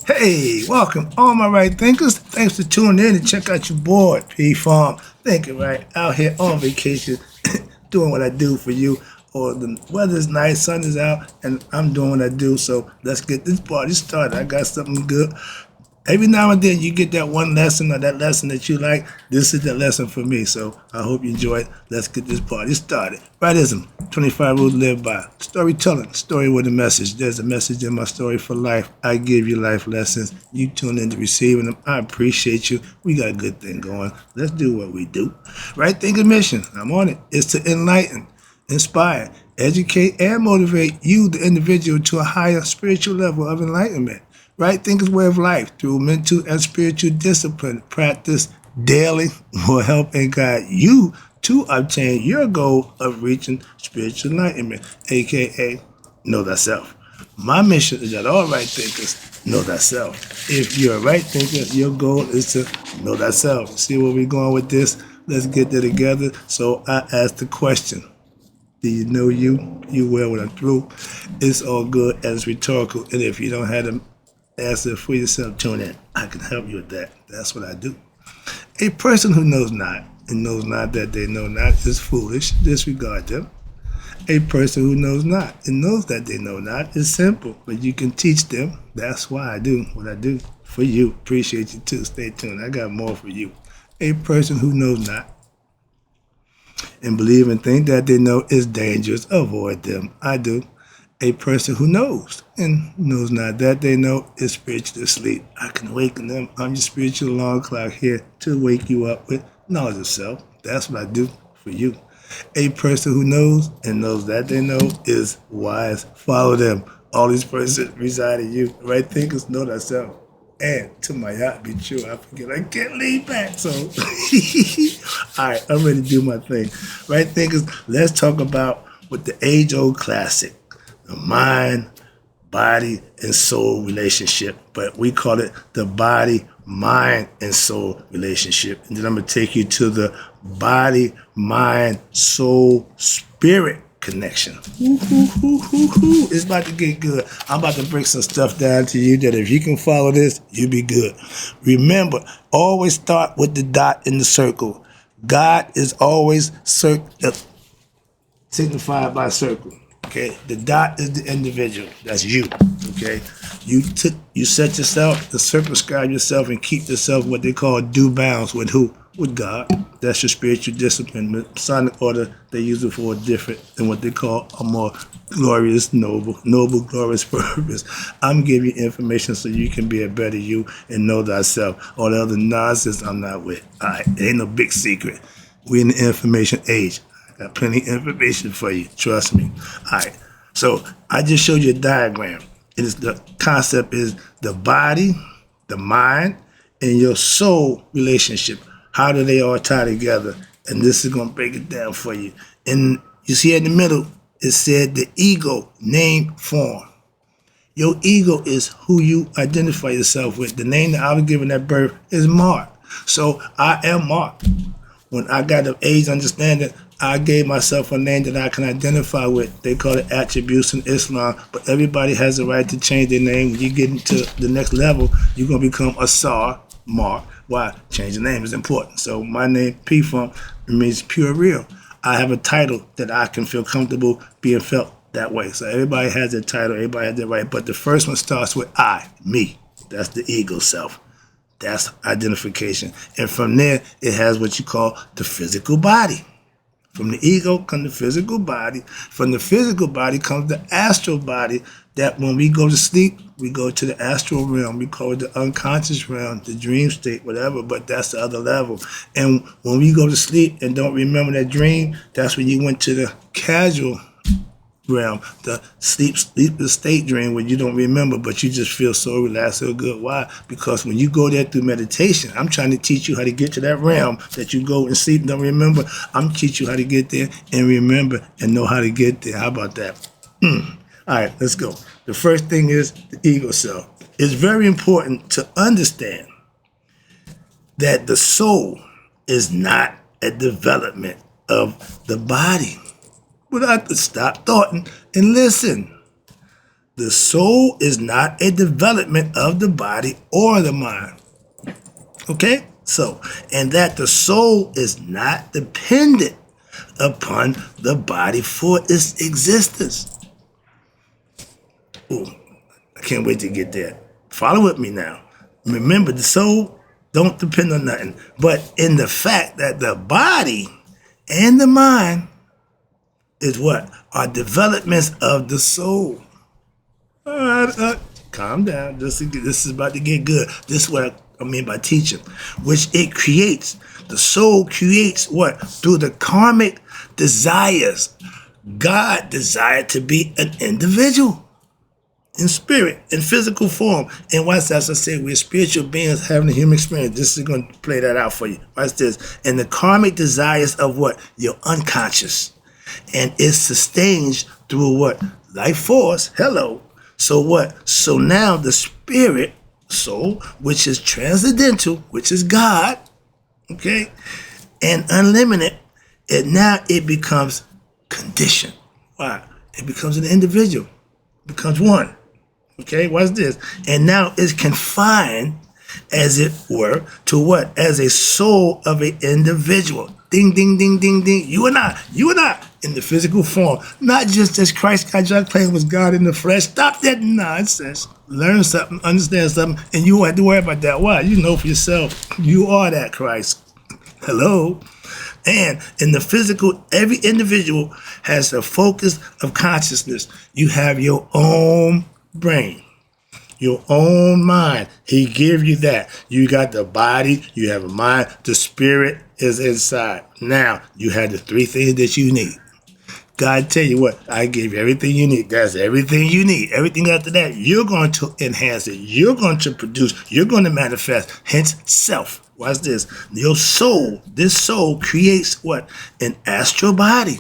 Hey, welcome all my right thinkers. Thanks for tuning in and check out your boy, P Farm. Thinking right out here on vacation, doing what I do for you. Or the weather's nice, sun is out, and I'm doing what I do. So let's get this party started. I got something good. Every now and then you get that one lesson or that lesson that you like. This is the lesson for me. So I hope you enjoy it. Let's get this party started. Rightism, 25 rules to live by. Storytelling, story with a message. There's a message in my story for life. I give you life lessons. You tune in to receiving them. I appreciate you. We got a good thing going. Let's do what we do. Right thinking mission, I'm on it. It's to enlighten, inspire, educate, and motivate you, the individual, to a higher spiritual level of enlightenment. Right thinkers' way of life through mental and spiritual discipline practice daily will help and guide you to obtain your goal of reaching spiritual enlightenment, aka know thyself. My mission is that all right thinkers know thyself. If you're a right thinker, your goal is to know thyself. See where we're going with this? Let's get there together. So I ask the question. Do you know you? You will when I'm through. It's all good as rhetorical. And if you don't have the answer for yourself, tune in. I can help you with that. That's what I do. A person who knows not and knows not that they know not is foolish. Disregard them. A person who knows not and knows that they know not is simple, but you can teach them. That's why I do what I do for you. Appreciate you too. Stay tuned. I got more for you. A person who knows not and believe and think that they know is dangerous. Avoid them. I do. A person who knows and knows not that they know is spiritually asleep. I can awaken them. I'm your spiritual alarm clock here to wake you up with knowledge of self. That's what I do for you. A person who knows and knows that they know is wise. Follow them. All these persons reside in you. Right thinkers know thyself. And to my yacht be true, I forget I can't lean back. So, all right, I'm ready to do my thing. Right thinkers, let's talk about what the age-old classic, the mind, body, and soul relationship. But we call it the body, mind, and soul relationship. And then I'm going to take you to the body, mind, soul, spirit connection. It's about to get good. I'm about to break some stuff down to you that if you can follow this, you'll be good. Remember, always start with the dot in the circle. God is always signified by circle. Okay, the dot is the individual. That's you. Okay, you set yourself to circumscribe yourself and keep yourself what they call due bounds with who? With God. That's your spiritual discipline. Masonic order, they use it for a different than what they call a more glorious, noble, glorious purpose. I'm giving you information so you can be a better you and know thyself. All the other nonsense I'm not with. All right, it ain't no big secret. We're in the information age. I got plenty of information for you. Trust me. All right. So I just showed you a diagram. The concept is the body, the mind, and your soul relationship. How do they all tie together? And this is going to break it down for you. And you see in the middle, it said the ego, name, form. Your ego is who you identify yourself with. The name that I was given at birth is Mark. So I am Mark. When I got the age understanding, I gave myself a name that I can identify with. They call it attributes in Islam, but everybody has the right to change their name. When you get into the next level, you're going to become Asar, Mark. Why? Change the name is important. So my name, P-Funk, means pure real. I have a title that I can feel comfortable being felt that way. So everybody has their title, everybody has their right, but the first one starts with I, me. That's the ego self. That's identification. And from there, it has what you call the physical body. From the ego comes the physical body. From the physical body comes the astral body that when we go to sleep, we go to the astral realm. We call it the unconscious realm, the dream state, whatever, but that's the other level. And when we go to sleep and don't remember that dream, that's when you went to the casual realm, the sleepless state dream where you don't remember, but you just feel so relaxed, so good. Why? Because when you go there through meditation, I'm trying to teach you how to get to that realm that you go and sleep and don't remember. I'm teaching you how to get there and remember and know how to get there. How about that? All right, let's go. The first thing is the ego self. It's very important to understand that the soul is not a development of the body. But I have to stop thought and listen. The soul is not a development of the body or the mind. Okay? So, and that the soul is not dependent upon the body for its existence. Ooh, I can't wait to get there. Follow with me now. Remember, the soul don't depend on nothing, but in the fact that the body and the mind is what? Are developments of the soul. Calm down. This is about to get good. This is what I mean by teaching, which it creates. The soul creates what? Through the karmic desires. God desired to be an individual in spirit, in physical form. And watch this, as I said, we're spiritual beings having a human experience. This is going to play that out for you. Watch this. And the karmic desires of what? Your unconscious. And it sustains through what? Life force. Hello. So what? So now the spirit soul, which is transcendental, which is God, okay, and unlimited, and now it becomes conditioned. Why? It becomes an individual. It becomes one. Okay, watch this. And now it's confined, as it were, to what? As a soul of an individual. Ding, ding, ding, ding, ding. You and I, in the physical form. Not just as Christ got you playing with God in the flesh. Stop that nonsense. Learn something, understand something, and you won't have to worry about that. Why? You know for yourself. You are that Christ. Hello? And in the physical, every individual has a focus of consciousness. You have your own brain, your own mind. He give you that. You got the body, you have a mind, the spirit is inside. Now, you have the three things that you need. God tell you what, I gave you everything you need. That's everything you need. Everything after that, you're going to enhance it. You're going to produce. You're going to manifest. Hence, self. Watch this. Your soul, this soul creates what? An astral body.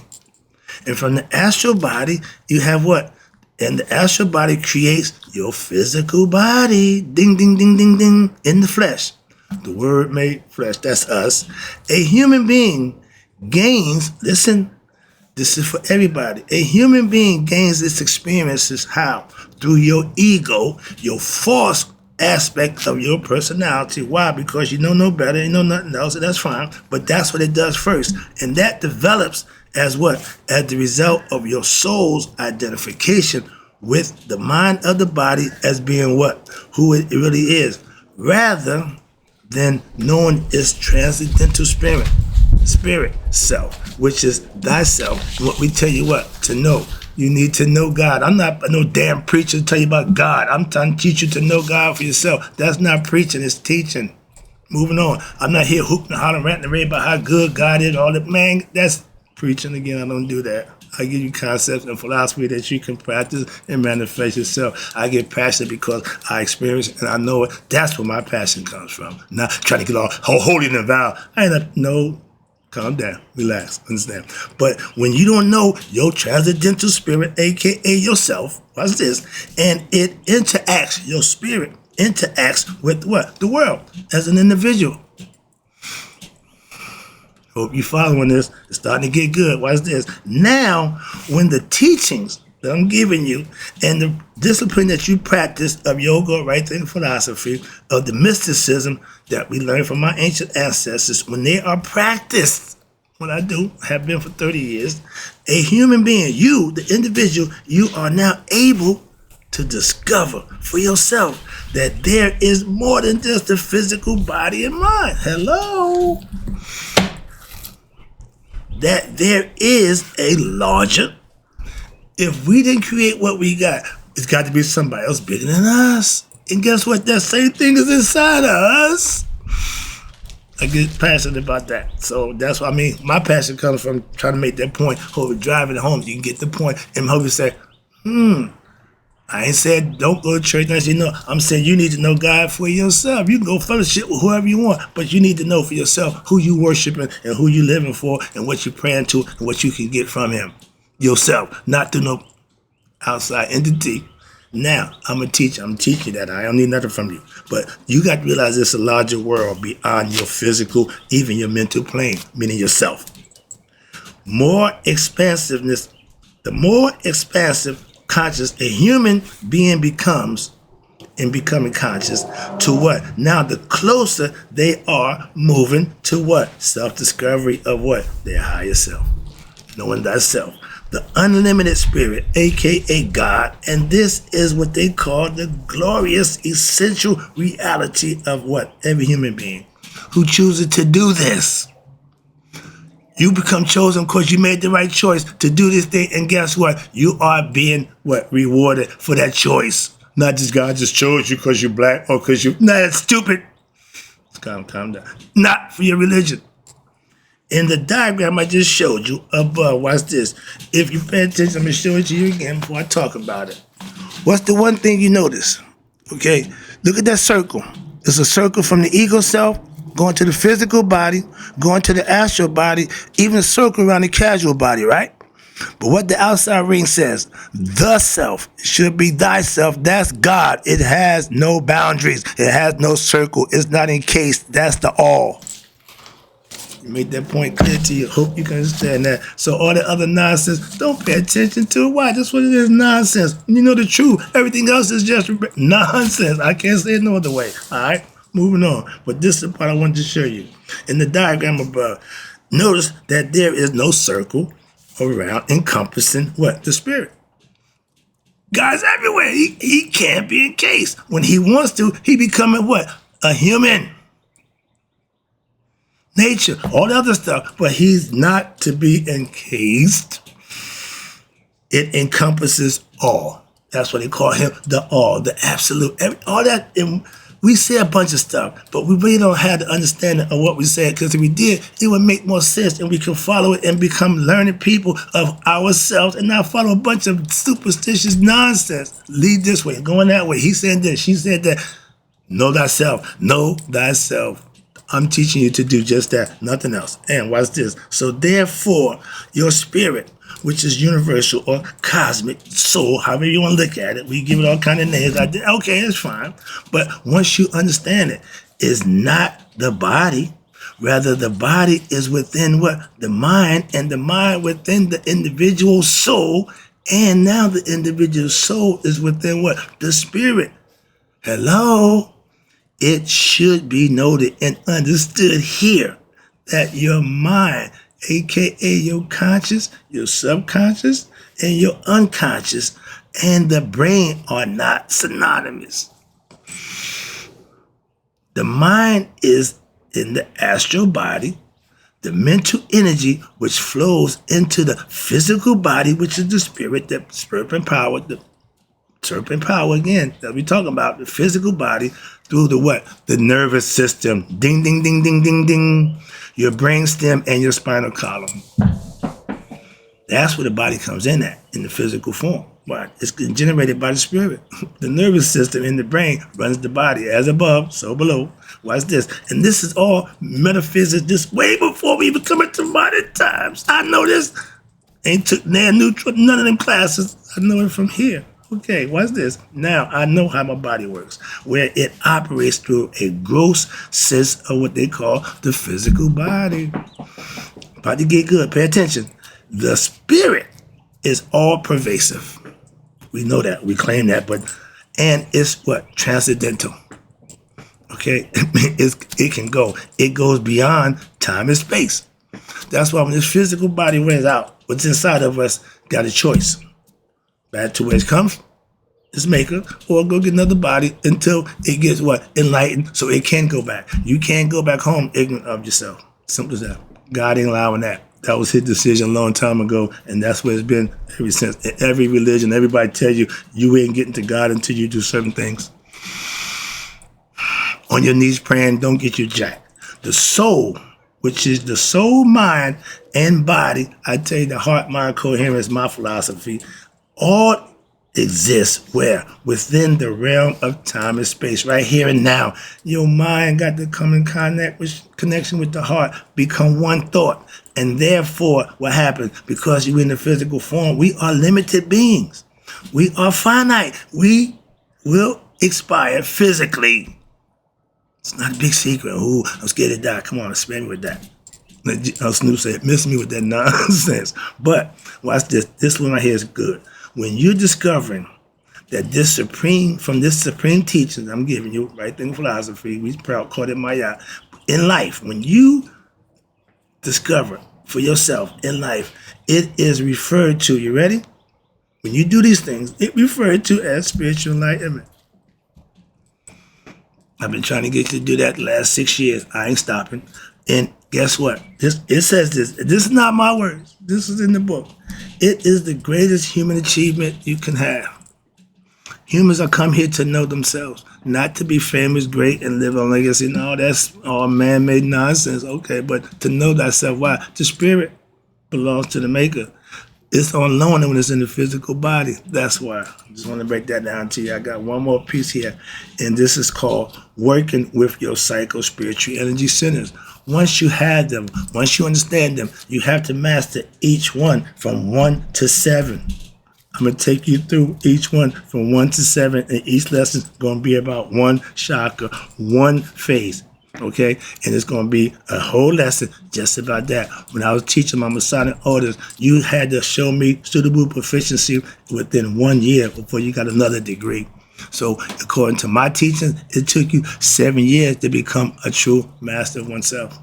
And from the astral body, you have what? And the astral body creates your physical body. Ding, ding, ding, ding, ding. In the flesh. The word made flesh. That's us. A human being gains, listen, this is for everybody. A human being gains its experiences how? Through your ego, your false aspect of your personality. Why? Because you know no better, you know nothing else, and that's fine. But that's what it does first. And that develops as what? As the result of your soul's identification with the mind of the body as being what? Who it really is. Rather than knowing its transcendental spirit self, which is thyself. What we tell you what to know. You need to know God. I'm not no damn preacher to tell you about God. I'm trying to teach you to know God for yourself. That's not preaching, it's teaching. Moving on. I'm not here hooping and hollering, ranting and raving about how good God is. All that, man, that's preaching again. I don't do that. I give you concepts and philosophy that you can practice and manifest yourself. I get passionate because I experience it and I know it. That's where my passion comes from. Not trying to get all holy and vow. I ain't a, no. Calm down, relax, understand. But when you don't know your transcendental spirit, aka yourself, watch this, and it interacts, your spirit interacts with what? The world as an individual. Hope you're following this. It's starting to get good. Watch this. Now, when the teachings that I'm giving you and the discipline that you practice of yoga, right thinking philosophy, of the mysticism that we learned from our ancient ancestors, when they are practiced, what I do, have been for 30 years, a human being, you, the individual, you are now able to discover for yourself that there is more than just the physical body and mind. Hello? That there is a larger. If we didn't create what we got, it's got to be somebody else bigger than us. And guess what? That same thing is inside of us. I get passionate about that. So that's what I mean. My passion comes from trying to make that point. Hope driving home, you can get the point. And hope you say, I ain't said don't go to church unless you know. I'm saying you need to know God for yourself. You can go fellowship with whoever you want, but you need to know for yourself who you worshiping and who you living for and what you praying to and what you can get from him. Yourself, not through no outside entity. Now, I'm teaching that. I don't need nothing from you. But you got to realize there's a larger world beyond your physical, even your mental plane, meaning yourself. More expansiveness, the more expansive conscious a human being becomes in becoming conscious to what? Now the closer they are moving to what? Self-discovery of what? Their higher self. Knowing thyself. The unlimited spirit, aka God, and this is what they call the glorious essential reality of what? Every human being who chooses to do this. You become chosen because you made the right choice to do this thing, and guess what? You are being what? Rewarded for that choice. Not just God just chose you because you're black or because you. Nah, that's stupid. Calm down. Not for your religion. In the diagram I just showed you above, watch this. If you pay attention, I'm going to show it to you again before I talk about it. What's the one thing you notice? Okay, look at that circle. It's a circle from the ego self, going to the physical body, going to the astral body, even a circle around the casual body, right? But what the outside ring says, the self should be thyself. That's God. It has no boundaries. It has no circle. It's not encased. That's the all. You made that point clear to you. Hope you can understand that. So all the other nonsense, don't pay attention to it. Why? That's what it is, nonsense. You know the truth. Everything else is just nonsense. I can't say it no other way. All right? Moving on. But this is the part I wanted to show you. In the diagram above, notice that there is no circle around encompassing what? The spirit. God's everywhere. He can't be encased. When he wants to, he becoming what? A human. Nature, all the other stuff, but he's not to be encased. It encompasses all. That's what they call him, the all, the absolute, all that. And we say a bunch of stuff, but we really don't have the understanding of what we said, because if we did, it would make more sense and we can follow it and become learned people of ourselves and not follow a bunch of superstitious nonsense. Lead this way, going that way. He said this, she said that. Know thyself, know thyself. I'm teaching you to do just that, nothing else. And watch this. So therefore, your spirit, which is universal or cosmic soul, however you want to look at it, we give it all kind of names. Okay, it's fine. But once you understand it, is not the body. Rather, the body is within what? The mind, and the mind within the individual soul. And now the individual soul is within what? The spirit. Hello? It should be noted and understood here that your mind, aka your conscious, your subconscious, and your unconscious, and the brain are not synonymous. The mind is in the astral body, the mental energy which flows into the physical body, which is the spirit, the serpent power, again, that we're talking about, the physical body, through the what? The nervous system. Ding, ding, ding, ding, ding, ding. Your brain stem and your spinal column. That's where the body comes in at, in the physical form. Why? It's generated by the spirit. The nervous system in the brain runs the body, as above, so below. Watch this. And this is all metaphysics, just way before we even come into modern times. I know this. Ain't took none of them classes. I know it from here. Okay, watch this. Now I know how my body works, where it operates through a gross sense of what they call the physical body. About to get good. Pay attention. The spirit is all pervasive. We know that. We claim that, and it's what? Transcendental. Okay, it can go. It goes beyond time and space. That's why when this physical body wears out, what's inside of us got a choice. Back to where it comes, its maker, or go get another body until it gets what? Enlightened, so it can go back. You can't go back home ignorant of yourself. Simple as that. God ain't allowing that. That was his decision a long time ago, and that's what it's been ever since. In every religion, everybody tells you, you ain't getting to God until you do certain things. On your knees praying, don't get your jack. The soul, which is the soul, mind, and body, I tell you, the heart-mind coherence, my philosophy, all exists where? Within the realm of time and space, right here and now. Your mind got to come in connection with the heart, become one thought. And therefore, what happens? Because you're in the physical form, we are limited beings. We are finite. We will expire physically. It's not a big secret. Ooh, I'm scared to die. Come on, spare me with that. Snoop said, miss me with that nonsense. But watch this. This one right here is good. when you're discovering that from this supreme teaching I'm giving you, right thing philosophy, we proud call it Maya, in life, when you discover for yourself in life, it is referred to, you ready? When you do these things, it referred to as spiritual enlightenment. I've been trying to get you to do that the last 6 years. I ain't stopping. And guess what? It says this. This is not my words. This is in the book. It is the greatest human achievement you can have. Humans are come here to know themselves, not to be famous, great, and live on legacy. No, that's all man-made nonsense. Okay, but to know thyself. Why? The spirit belongs to the maker. It's on loan when it's in the physical body. That's why. I just want to break that down to you. I got one more piece here, and this is called working with your psycho-spiritual energy centers. Once you have them, once you understand them, you have to master each one from 1 to 7. I'm going to take you through each one from 1 to 7, and each lesson is going to be about one chakra, one phase. Okay, and it's going to be a whole lesson just about that. When I was teaching my Masonic orders, you had to show me suitable proficiency within 1 year before you got another degree. So according to my teachings, it took you 7 years to become a true master of oneself.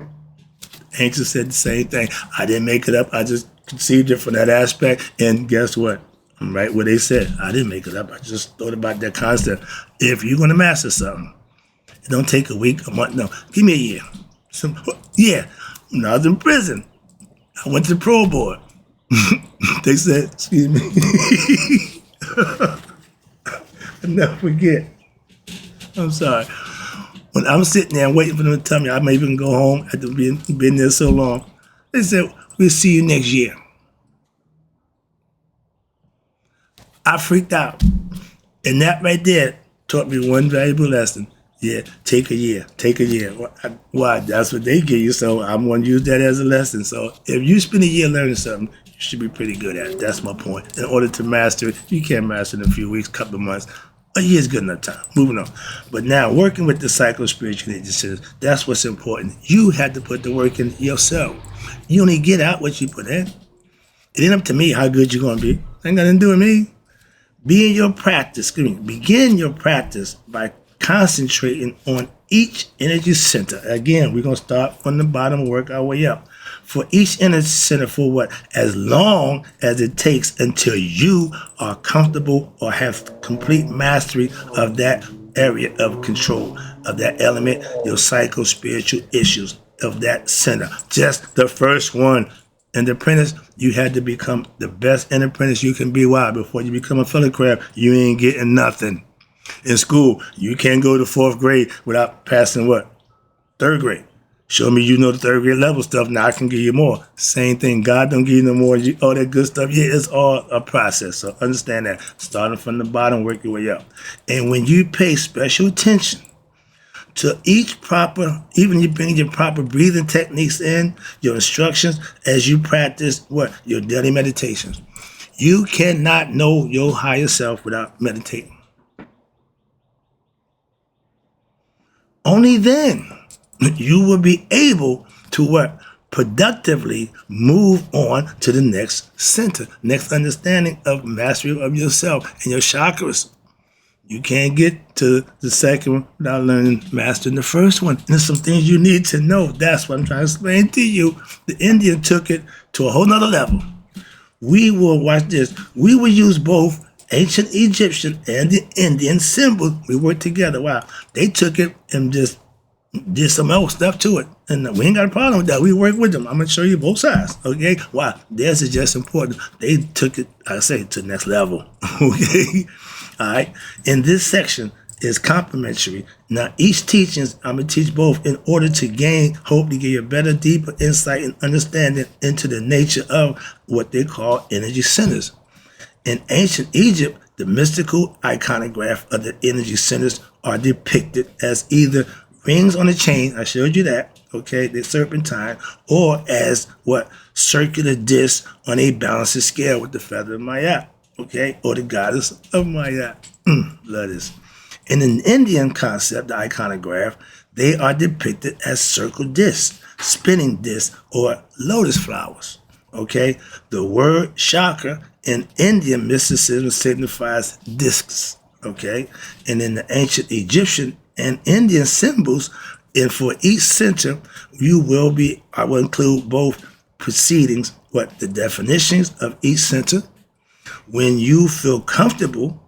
Angel said the same thing. I didn't make it up. I just conceived it from that aspect. And guess what? I'm right where they said. I didn't make it up. I just thought about that concept. If you're going to master something, it don't take a week, a month. No, give me a year. When I was in prison, I went to the parole board. They said, excuse me. I'll never forget. I'm sorry. When I'm sitting there waiting for them to tell me I may even go home after being there so long, they said, we'll see you next year. I freaked out. And that right there taught me one valuable lesson. Yeah, take a year. Why? That's what they give you, so I'm going to use that as a lesson. So if you spend a year learning something, you should be pretty good at it. That's my point. In order to master it, you can't master it in a few weeks, couple of months. A year's good enough time. Moving on. But now, working with the psycho-spiritual energy centers, that's what's important. You have to put the work in yourself. You only get out what you put in. It ain't up to me how good you're going to be. Ain't got nothing to do with me. Begin your practice by concentrating on each energy center. Again, we're going to start from the bottom and work our way up. For each energy center for what? As long as it takes until you are comfortable or have complete mastery of that area of control, of that element, your psycho-spiritual issues of that center. Just the first one. And the apprentice, you had to become the best apprentice you can be. Why? Before you become a fellow craft, you ain't getting nothing. In school, you can't go to 4th grade without passing what? 3rd grade. Show me you know the 3rd grade level stuff. Now I can give you more. Same thing. God don't give you no more. All that good stuff. Yeah, it's all a process. So understand that. Starting from the bottom, work your way up. And when you pay special attention to each proper, even you bring your proper breathing techniques in, your instructions as you practice what? Your daily meditations. You cannot know your higher self without meditating. Only then you will be able to what? Productively move on to the next center, next understanding of mastery of yourself and your chakras. You can't get to the second one without mastering the first one. And there's some things you need to know. That's what I'm trying to explain to you. The Indian took it to a whole nother level. We will, watch this, we will use both ancient Egyptian and the Indian symbols. We worked together. Wow. They took it and just did some else stuff to it. And we ain't got a problem with that. We work with them. I'm going to show you both sides. Okay? Wow. Theirs is just important. They took it, I say, to the next level. Okay? All right. In this section is complementary. Now, each teaching, I'm going to teach both in order to gain, hopefully give you a better, deeper insight and understanding into the nature of what they call energy centers. In ancient Egypt, the mystical iconograph of the energy centers are depicted as either rings on a chain, I showed you that, okay, the serpentine, or as what? Circular discs on a balancing scale with the feather of Maya. Okay, or the goddess of Maya. Love this. In an Indian concept, the iconograph, they are depicted as circle discs, spinning discs, or lotus flowers. Okay, the word chakra In Indian, mysticism signifies discs, okay? And in the ancient Egyptian and Indian symbols, and for each center, I will include both proceedings, the definitions of each center. When you feel comfortable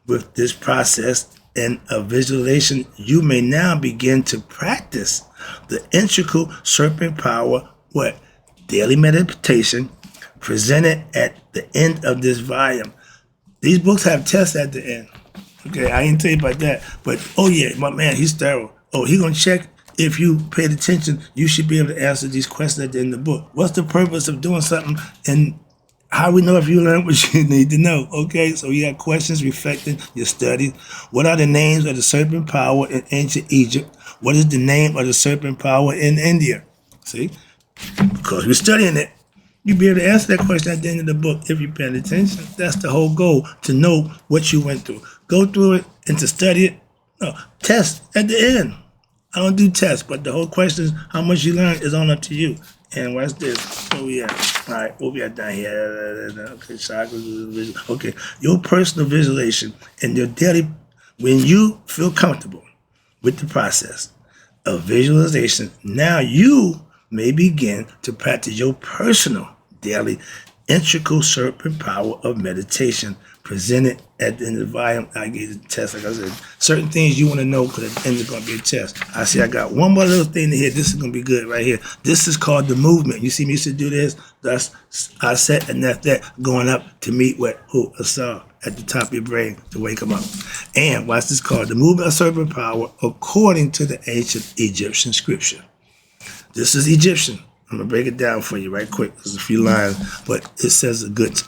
with this process and a visualization, you may now begin to practice the integral serpent power, daily meditation, presented at the end of this volume. These books have tests at the end. Okay, I didn't tell you about that. But, oh yeah, my man, he's thorough. Oh, he gonna check if you paid attention. You should be able to answer these questions at the end of the book. What's the purpose of doing something, and how we know if you learn what you need to know? Okay, so you got questions reflecting your studies. What are the names of the serpent power in ancient Egypt? What is the name of the serpent power in India? See, because we're studying it. You'll be able to answer that question at the end of the book if you pay attention. That's the whole goal, to know what you went through. Go through it and to study it. No, test at the end. I don't do tests, but the whole question is how much you learn is on up to you. And what's this? Where we at? All right, what we at down here? Okay, chakras. Okay, your personal visualization and your daily, when you feel comfortable with the process of visualization, now you may begin to practice your personal daily integral serpent power of meditation, presented at the end of the volume. I gave the test, like I said, certain things you want to know, because at the end it's going to be a test. I see I got one more little thing to here. This is going to be good right here. This is called the movement. You see me used to do this. That's I set, and that's that, going up to meet what I saw at the top of your brain to wake them up. And what's this called? The movement of serpent power according to the ancient Egyptian scripture. This is Egyptian. I'm going to break it down for you right quick. There's a few lines, but it says good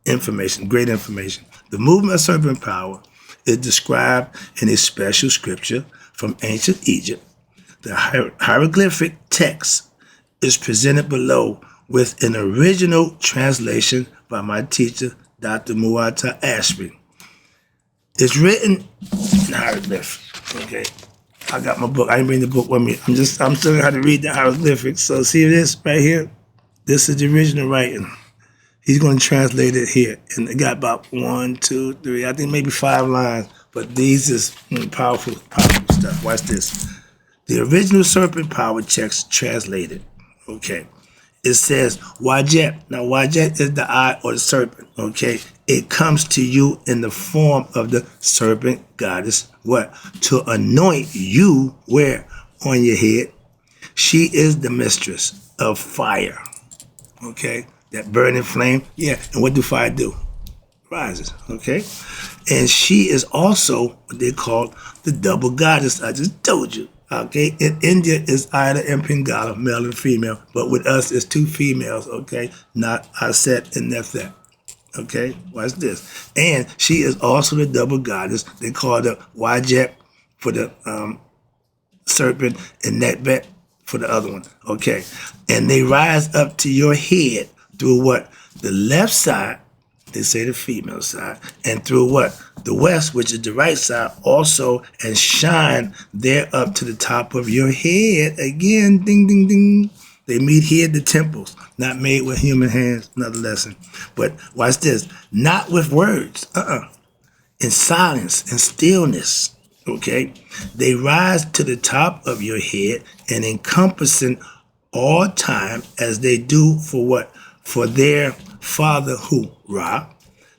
information, great information. The movement of serpent power is described in a special scripture from ancient Egypt. The hieroglyphic text is presented below with an original translation by my teacher, Dr. Muata Ashby. It's written in hieroglyphics, okay? I got my book. I didn't bring the book with me. I'm still how to read the hieroglyphics. So see this right here? This is the original writing. He's going to translate it here. And it got about 1, 2, 3, I think maybe 5 lines. But these is powerful stuff. Watch this. The original serpent power text translated. Okay. It says Wajet. Now Wajet is the eye or the serpent. Okay. It comes to you in the form of the serpent goddess. What? To anoint you where? On your head. She is the mistress of fire. Okay? That burning flame. Yeah. And what do fire do? Rises. Okay? And she is also what they call the double goddess. I just told you. Okay? In India, it's Ida and Pingala, male and female. But with us, it's 2 females. Okay? Not Aset and Nefet. Okay, watch this. And she is also the double goddess. They call her Wajet for the serpent and Netbet for the other one. Okay, and they rise up to your head through what? The left side, they say the female side, and through what? The west, which is the right side also, and shine there up to the top of your head. Again, ding, ding, ding. They meet here at the temples, not made with human hands, another lesson. But watch this, not with words, in silence and stillness, okay? They rise to the top of your head and encompassing all time as they do for what? For their father who? Ra.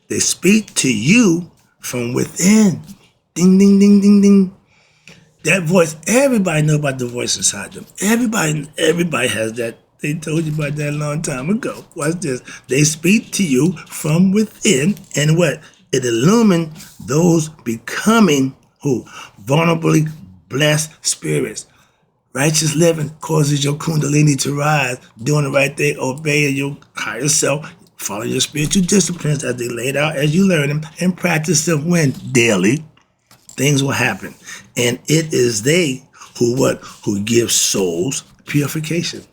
They speak to you from within. Ding, ding, ding, ding, ding. That voice, everybody know about the voice inside them. Everybody has that. They told you about that a long time ago. Watch this. They speak to you from within, and what? It illumines those becoming who? Vulnerably blessed spirits. Righteous living causes your kundalini to rise, doing the right thing, obeying your higher self, follow your spiritual disciplines as they laid out as you learn them, and practice them when? Daily. Things will happen. And it is they who what? Who give souls purification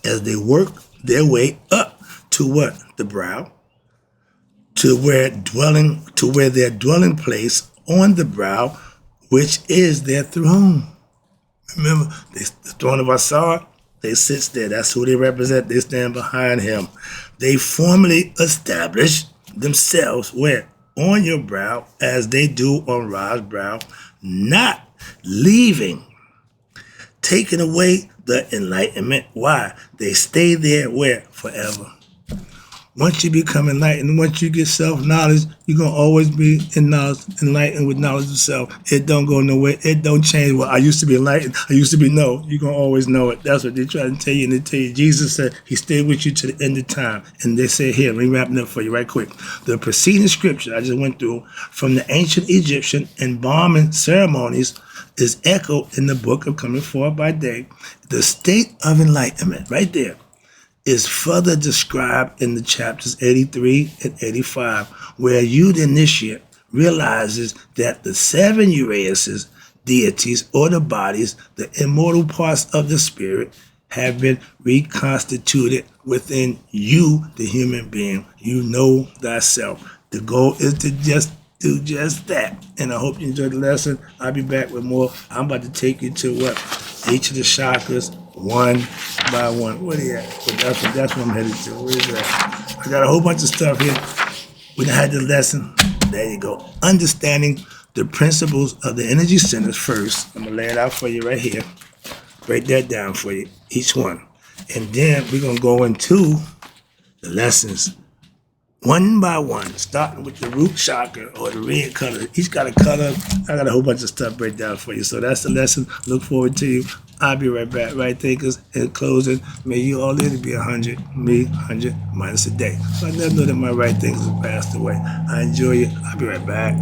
as they work their way up to what? The brow, to where their dwelling place on the brow, which is their throne. Remember, the throne of Asar, They sit there. That's who they represent. They stand behind him. They formally establish themselves where? On your brow, as they do on Ra's brow, not leaving, taking away the enlightenment. Why? They stay there where? Forever. Once you become enlightened, once you get self-knowledge, you're going to always be enlightened with knowledge of self. It don't go nowhere. It don't change. Well, I used to be enlightened. I used to be no. You're going to always know it. That's what they try to tell you. And they tell you, Jesus said he stayed with you to the end of time. And they say, here, let me wrap it up for you right quick. The preceding scripture I just went through from the ancient Egyptian embalming ceremonies is echoed in the book of Coming Forth by Day. The state of enlightenment, right there, is further described in the chapters 83 and 85, where you, the initiate, realizes that the 7 Uraeus, deities, or the bodies, the immortal parts of the spirit, have been reconstituted within you, the human being. You know thyself. The goal is to just do just that. And I hope you enjoyed the lesson. I'll be back with more. I'm about to take you to what? Each of the chakras, one by one. Where they at? That's what I'm headed to. Where is that? I got a whole bunch of stuff here. We done had the lesson. There you go. Understanding the principles of the energy centers first. I'm going to lay it out for you right here. Break that down for you, each one. And then we're going to go into the lessons one by one, starting with the root chakra or the red color. Each got a color. I got a whole bunch of stuff break down for you. So that's the lesson. Look forward to you. I'll be right back. Right thinkers, in closing, may you all live to be 100, me 100 minus a day. So I never know that my right thinkers have passed away. I enjoy you. I'll be right back.